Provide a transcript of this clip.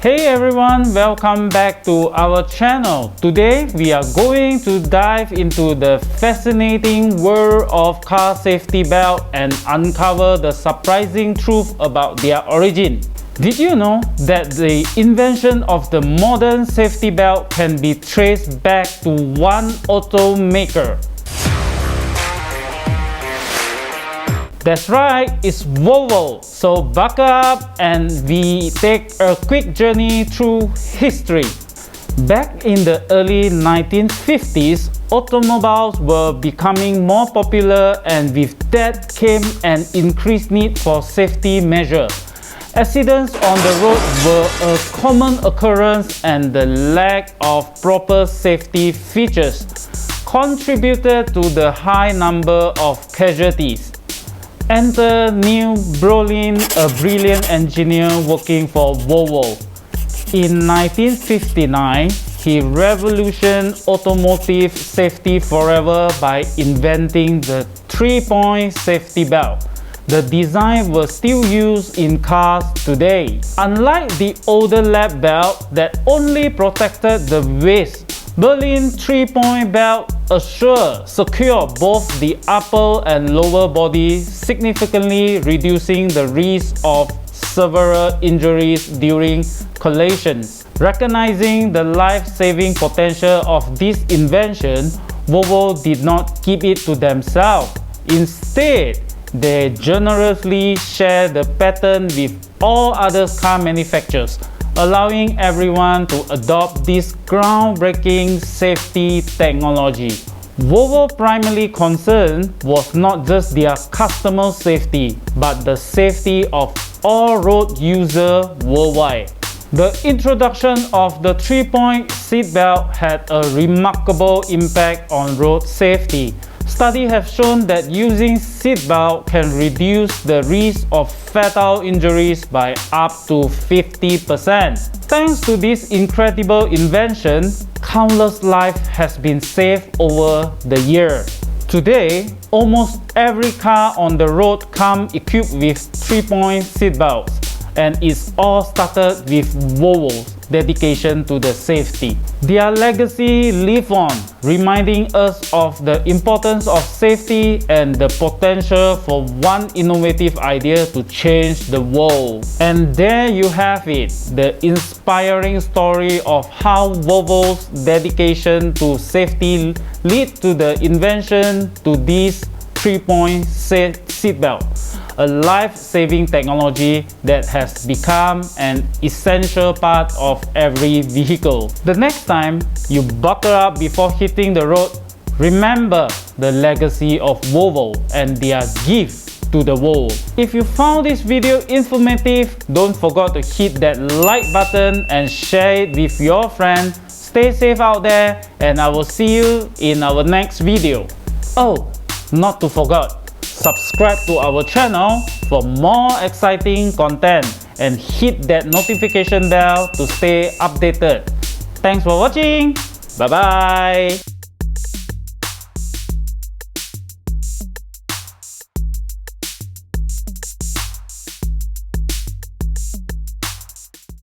Hey everyone, welcome back to our channel. Today we are going to dive into the fascinating world of car safety belt and uncover the surprising truth about their origin. Did you know that the invention of the modern safety belt can be traced back to one automaker? That's right, it's Volvo. So buckle up and we take a quick journey through history. Back in the early 1950s, automobiles were becoming more popular, and with that came an increased need for safety measures. Accidents on the road were a common occurrence, and the lack of proper safety features contributed to the high number of casualties. Enter Nils Bohlin, a brilliant engineer working for Volvo. In 1959, he revolutionized automotive safety forever by inventing the 3-point safety belt. The design was still used in cars today. Unlike the older lap belt that only protected the waist, Bohlin's 3-point belt secure both the upper and lower body, significantly reducing the risk of severe injuries during collisions. Recognizing the life-saving potential of this invention, Volvo did not keep it to themselves. Instead, they generously shared the patent with all other car manufacturers, allowing everyone to adopt this groundbreaking safety technology. Volvo's primary concern was not just their customer safety, but the safety of all road users worldwide. The introduction of the 3-point seatbelt had a remarkable impact on road safety. Studies have shown that using seatbelt can reduce the risk of fatal injuries by up to 50%. Thanks to this incredible invention, countless lives has been saved over the years. Today, almost every car on the road comes equipped with 3-point seatbelts, and it's all started with Volvo's dedication to the safety. Their legacy lives on, reminding us of the importance of safety and the potential for one innovative idea to change the world. And there you have it, the inspiring story of how Volvo's dedication to safety led to the invention to this 3-point seatbelt, a life-saving technology that has become an essential part of every vehicle. The next time you buckle up before hitting the road, remember the legacy of Volvo and their gift to the world. If you found this video informative, don't forget to hit that like button and share it with your friends. Stay safe out there, and I will see you in our next video. Oh, not to forget, subscribe to our channel for more exciting content and hit that notification bell to stay updated. Thanks for watching. Bye bye.